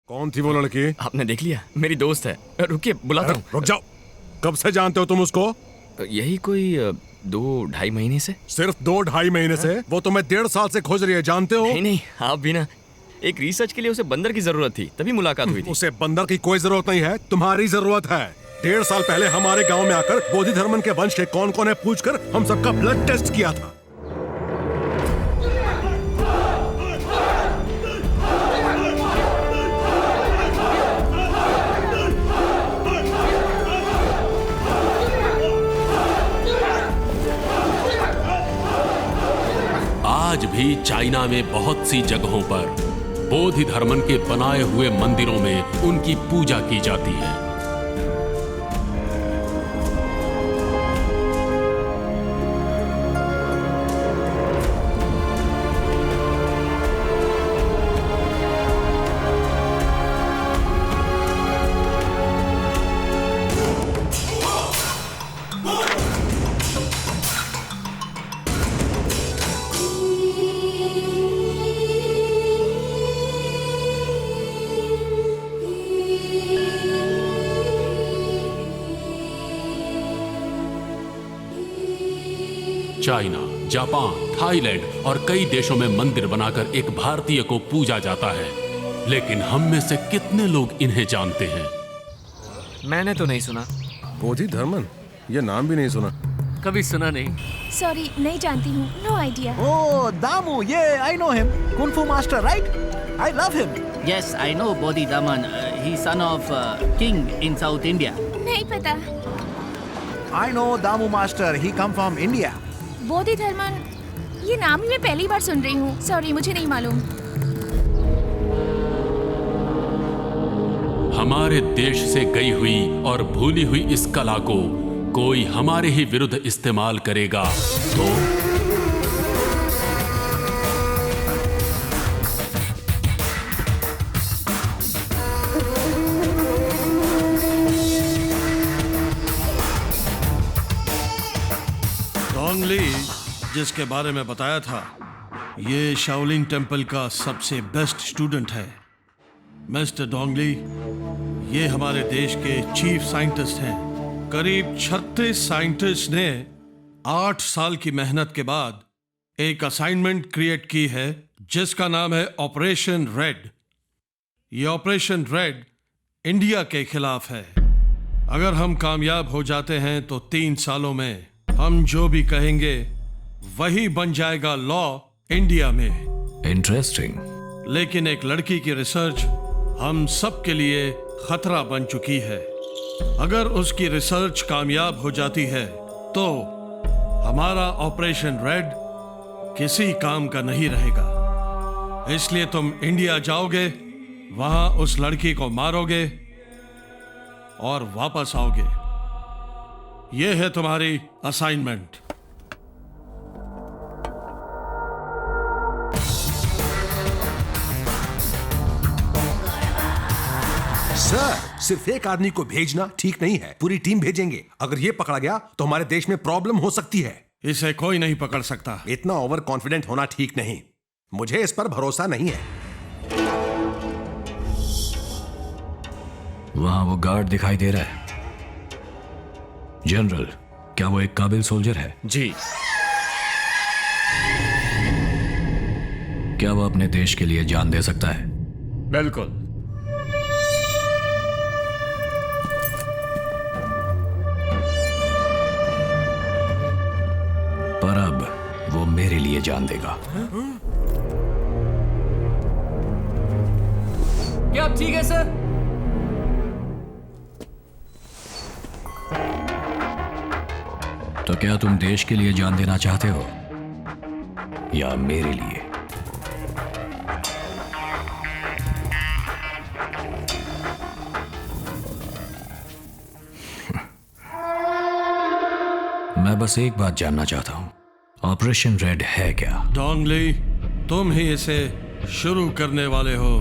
कौन थी वो लड़की? आपने देख लिया? मेरी दोस्त है। रुकिए, बुलाता हूँ। रुक जाओ। कब से जानते हो तुम उसको? यही कोई 2-2.5 महीने से। सिर्फ 2-2.5 महीने से? वो तुम्हें 1.5 साल से खोज रही है, जानते हो? नहीं, आप भी ना। एक रिसर्च के लिए उसे बंदर की जरूरत थी, तभी मुलाकात हुई थी। उसे बंदर की कोई जरूरत नहीं है, तुम्हारी जरूरत है। 1.5 साल पहले हमारे गांव में आकर बोधि धर्मन के वंश के कौन कौन है पूछकर हम सबका ब्लड टेस्ट किया था। आज भी चाइना में बहुत सी जगहों पर बोधि धर्मन के बनाए हुए मंदिरों में उनकी पूजा की जाती है। चाइना, जापान, थाईलैंड और कई देशों में मंदिर बनाकर एक भारतीय को पूजा जाता है, लेकिन हम में से कितने लोग इन्हें जानते हैं? मैंने तो नहीं सुना। बोधि धर्मन? ये नाम भी नहीं सुना। कभी सुना नहीं। सॉरी, नहीं जानती हूँ। No idea. Oh, Damu, yeah, I know him. Kung Fu master, right? I love him. Yes, I know Bodhi Daman. He's son of king in South India. नहीं पता। I know Damu master. He come from India. बोधि धर्मन, ये नाम ही मैं पहली बार सुन रही हूँ। Sorry, मुझे नहीं मालूम। हमारे देश से गई हुई और भूली हुई इस कला को कोई हमारे ही विरुद्ध इस्तेमाल करेगा तो डोंग ली, जिसके बारे में बताया था, ये शाओलिन टेम्पल का सबसे बेस्ट स्टूडेंट है। मिस्टर डोंग ली, ये हमारे देश के चीफ साइंटिस्ट हैं। करीब 36 साइंटिस्ट ने 8 साल की मेहनत के बाद एक असाइनमेंट क्रिएट की है जिसका नाम है ऑपरेशन रेड। ये ऑपरेशन रेड इंडिया के खिलाफ है। अगर हम कामयाब हो जाते हैं तो 3 सालों में हम जो भी कहेंगे वही बन जाएगा लॉ इंडिया में। इंटरेस्टिंग। लेकिन एक लड़की की रिसर्च हम सब के लिए खतरा बन चुकी है। अगर उसकी रिसर्च कामयाब हो जाती है तो हमारा ऑपरेशन रेड किसी काम का नहीं रहेगा। इसलिए तुम इंडिया जाओगे, वहां उस लड़की को मारोगे और वापस आओगे। यह है तुम्हारी असाइनमेंट। सर, सिर्फ एक आदमी को भेजना ठीक नहीं है, पूरी टीम भेजेंगे। अगर ये पकड़ा गया तो हमारे देश में प्रॉब्लम हो सकती है। इसे कोई नहीं पकड़ सकता। इतना ओवर कॉन्फिडेंट होना ठीक नहीं। मुझे इस पर भरोसा नहीं है। वहां वो गार्ड दिखाई दे रहा है। जनरल, क्या वो एक काबिल सोल्जर है? जी। क्या वो अपने देश के लिए जान दे सकता है? बिल्कुल। पर अब वो मेरे लिए जान देगा। क्या अब ठीक है सर? तो क्या तुम देश के लिए जान देना चाहते हो या मेरे लिए? मैं बस एक बात जानना चाहता हूं, ऑपरेशन रेड है क्या? डोंग ली, तुम ही इसे शुरू करने वाले हो।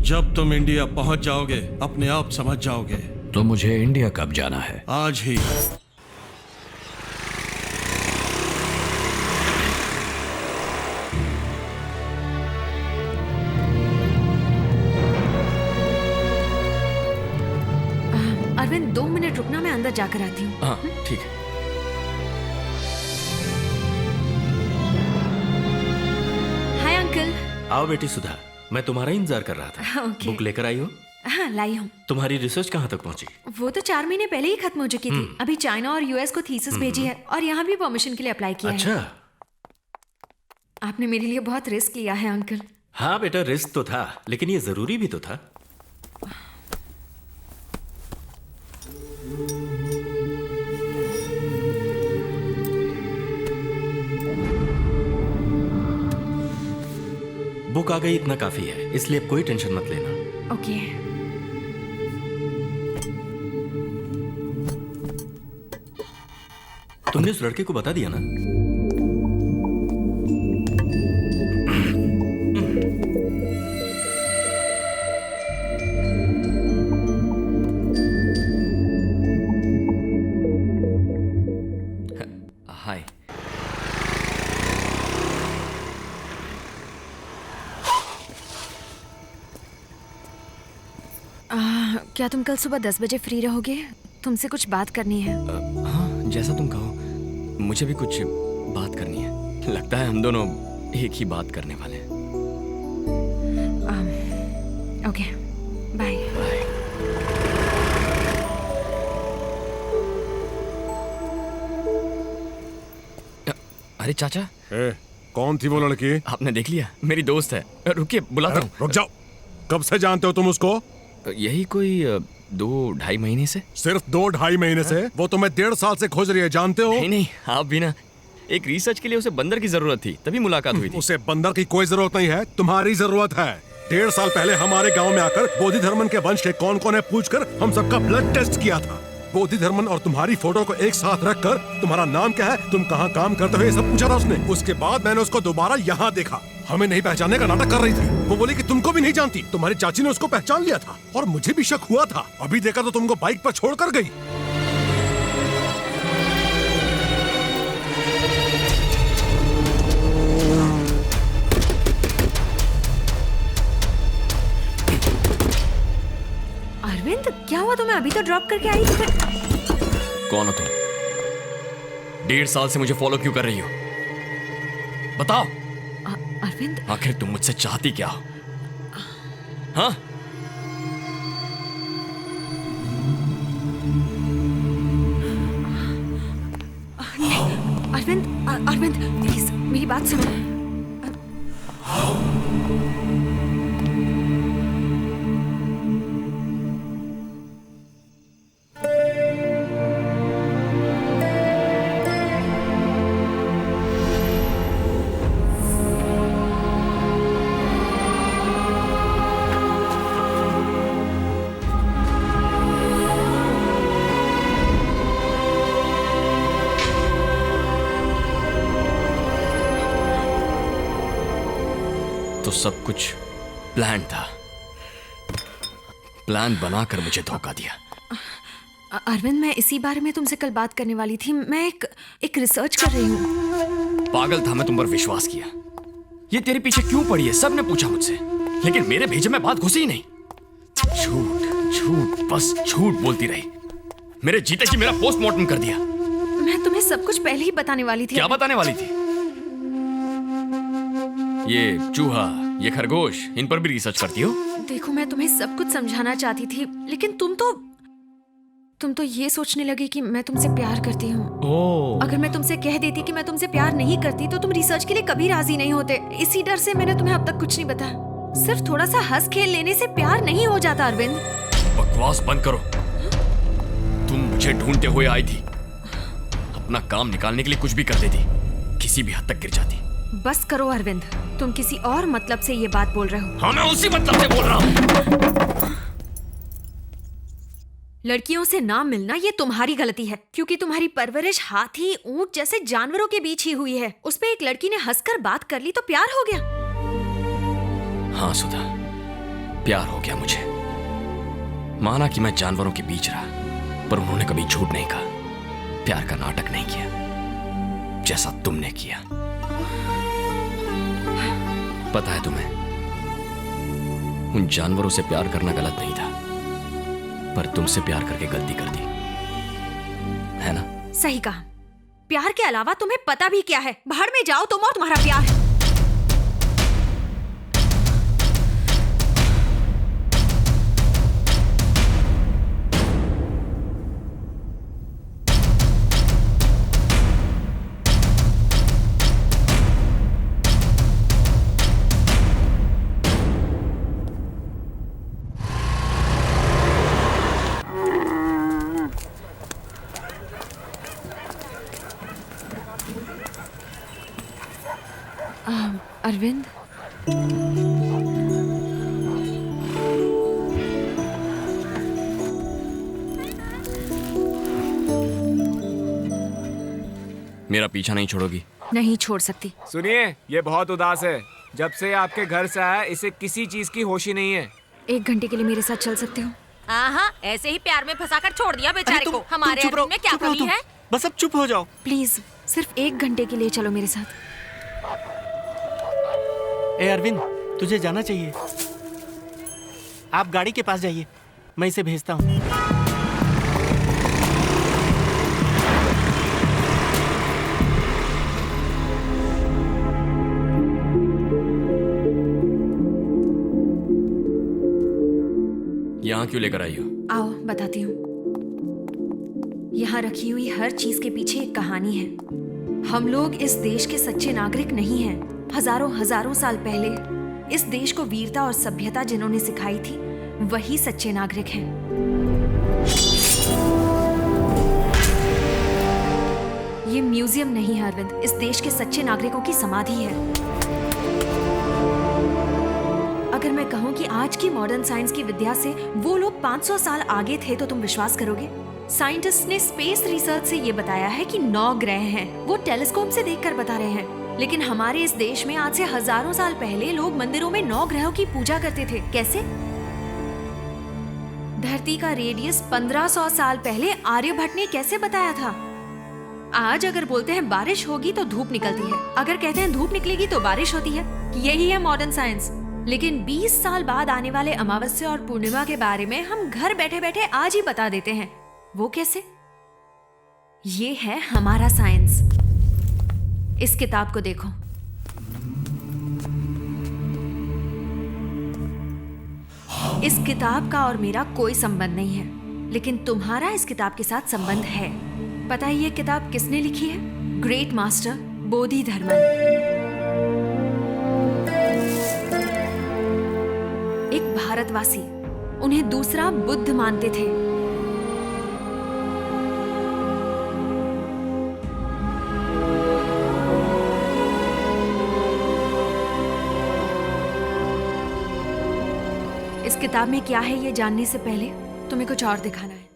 जब तुम इंडिया पहुंच जाओगे अपने आप समझ जाओगे। तो मुझे इंडिया कब जाना है? आज ही। अंदर जाकर आती हूँ। हाँ ठीक है। Hi uncle. आओ बेटी सुधा, मैं तुम्हारा ही इंतजार कर रहा था। ओके। बुक लेकर आई हो? हाँ लाई हूँ। तुम्हारी रिसर्च कहाँ तक पहुंची? वो तो 4 महीने पहले ही खत्म हो चुकी थी। अभी चाइना और यूएस को थीसिस भेजी है और यहाँ भी परमिशन के लिए अप्लाई किया है। अच्छा। आपने मेरे लिए बहुत रिस्क लिया है अंकल। हाँ बेटा, रिस्क तो था, लेकिन ये जरूरी भी तो था। बुक आ गई, इतना काफी है, इसलिए अब कोई टेंशन मत लेना। ओके। तुमने उस लड़के को बता दिया ना? हाय। क्या तुम कल सुबह 10 बजे फ्री रहोगे? तुमसे कुछ बात करनी है। हाँ जैसा तुम कहो, मुझे भी कुछ बात करनी है। लगता है हम दोनों एक ही बात करने वाले हैं। Okay bye. अरे चाचा। कौन थी वो लड़की? आपने देख लिया? मेरी दोस्त है। रुकिए बुलाता हूँ। रुक जाओ। कब से जानते हो तुम उसको? यही कोई 2-2.5 महीने से। सिर्फ 2-2.5 महीने से? वो तुम्हें 1.5 साल से खोज रही है, जानते हो? नहीं नहीं, आप भी ना। एक रिसर्च के लिए उसे बंदर की जरूरत थी, तभी मुलाकात हुई थी। उसे बंदर की कोई जरूरत नहीं है, तुम्हारी जरूरत है। 1.5 साल पहले हमारे गांव में आकर बोधि धर्मन के वंश के कौन कौन है पूछकर हम सबका ब्लड टेस्ट किया था। बोधि धर्मन और तुम्हारी फोटो को एक साथ रखकर तुम्हारा नाम क्या है, तुम कहाँ काम करते हो, ये सब पूछा था उसने। उसके बाद मैंने उसको दोबारा यहाँ देखा। हमें नहीं पहचानने का नाटक कर रही थी। वो बोली कि तुमको भी नहीं जानती। तुम्हारी चाची ने उसको पहचान लिया था और मुझे भी शक हुआ था। अभी देखा तो तुमको बाइक पर छोड़कर गई। अरविंद क्या हुआ तुम्हें? अभी तो ड्रॉप करके आई थी। कौन हो तुम? 1.5 साल से मुझे फॉलो क्यों कर रही हो? बताओ। अरविंद आखिर तुम मुझसे चाहती क्या हो? हाँ? अरविंद अरविंद प्लीज मेरी बात सुनो। तो सब कुछ प्लान था। प्लान बनाकर मुझे धोखा दिया। अरविंद मैं इसी बारे में तुमसे कल बात करने वाली थी। मैं एक रिसर्च कर रही हूँ। पागल था मैं तुम पर विश्वास किया। ये तेरे पीछे क्यों पड़ी है सबने पूछा मुझसे, लेकिन मेरे भेजे में बात घुसी ही नहीं। झूठ झूठ बस झूठ बोलती रही। मेरे जीते जी मेरा पोस्टमार्टम कर दिया। मैं तुम्हें सब कुछ पहले ही बताने वाली थी। क्या बताने वाली थी? ये चूहा, ये खरगोश, इन पर भी रिसर्च करती हो? देखो मैं तुम्हें सब कुछ समझाना चाहती थी, लेकिन तुम तो ये सोचने लगी कि मैं तुमसे प्यार करती हूँ। अगर मैं तुमसे कह देती कि मैं तुमसे प्यार नहीं करती तो तुम रिसर्च के लिए कभी राजी नहीं होते। इसी डर से मैंने तुम्हें अब तक कुछ नहीं बताया। सिर्फ थोड़ा सा हंस खेल लेने से प्यार नहीं हो जाता अरविंद। बकवास बंद करो। तुम मुझे ढूंढते हुए आई थी। अपना काम निकालने के लिए कुछ भी कर देती, किसी भी हद तक गिर जाती। बस करो अरविंद, तुम किसी और मतलब से ये बात बोल रहे हो। हाँ मैं उसी मतलब से बोल रहा हूँ। लड़कियों से ना मिलना ये तुम्हारी गलती है, क्योंकि तुम्हारी परवरिश हाथी ऊंट जैसे जानवरों के बीच ही हुई है। उस पे एक लड़की ने हंसकर बात कर ली तो प्यार हो गया। हाँ सुधा, प्यार हो गया मुझे। माना कि मैं जानवरों के बीच रहा, पर उन्होंने कभी झूठ नहीं कहा, प्यार का नाटक नहीं किया जैसा तुमने किया। पता है तुम्हें, उन जानवरों से प्यार करना गलत नहीं था, पर तुमसे प्यार करके गलती कर दी। है ना? सही कहा। प्यार के अलावा तुम्हें पता भी क्या है? भाड़ में जाओ तुम और तुम्हारा प्यार। अरविंद, मेरा पीछा नहीं छोड़ोगी? नहीं छोड़ सकती। सुनिए, ये बहुत उदास है। जब से आपके घर से आया इसे किसी चीज की होश ही नहीं है। 1 घंटे के लिए मेरे साथ चल सकते हो? हाँ, ऐसे ही प्यार में फंसाकर छोड़ दिया बेचारे को। हमारे अरविंद में क्या कमी है? बस अब चुप हो जाओ। प्लीज सिर्फ 1 घंटे के लिए चलो मेरे साथ। ए अरविंद, तुझे जाना चाहिए। आप गाड़ी के पास जाइए, मैं इसे भेजता हूँ। यहाँ क्यों लेकर आई हो? आओ बताती हूँ। यहाँ रखी हुई हर चीज के पीछे एक कहानी है। हम लोग इस देश के सच्चे नागरिक नहीं हैं। हजारों साल पहले इस देश को वीरता और सभ्यता जिन्होंने सिखाई थी, वही सच्चे नागरिक हैं। ये म्यूजियम नहीं है अरविंद, इस देश के सच्चे नागरिकों की समाधि है। अगर मैं कहूँ कि आज की मॉडर्न साइंस की विद्या से वो लोग 500 साल आगे थे तो तुम विश्वास करोगे? साइंटिस्ट ने स्पेस रिसर्च से ये बताया है कि 9 ग्रह हैं। वो टेलीस्कोप से देखकर बता रहे हैं। लेकिन हमारे इस देश में आज से हजारों साल पहले लोग मंदिरों में 9 ग्रहों की पूजा करते थे। कैसे? धरती का रेडियस 1500 साल पहले आर्यभट्ट ने कैसे बताया था? आज अगर बोलते हैं बारिश होगी तो धूप निकलती है, अगर कहते हैं धूप निकलेगी तो बारिश होती है। यही है मॉडर्न साइंस। लेकिन 20 साल बाद आने वाले अमावस्या और पूर्णिमा के बारे में हम घर बैठे बैठे आज ही बता देते हैं। वो कैसे? ये है हमारा साइंस। इस किताब को देखो। इस किताब का और मेरा कोई संबंध नहीं है, लेकिन तुम्हारा इस किताब के साथ संबंध है। पता है ये किताब किसने लिखी है? ग्रेट मास्टर बोधि धर्मन। एक भारतवासी, उन्हें दूसरा बुद्ध मानते थे। इस किताब में क्या है ये जानने से पहले तुम्हें कुछ और दिखाना है।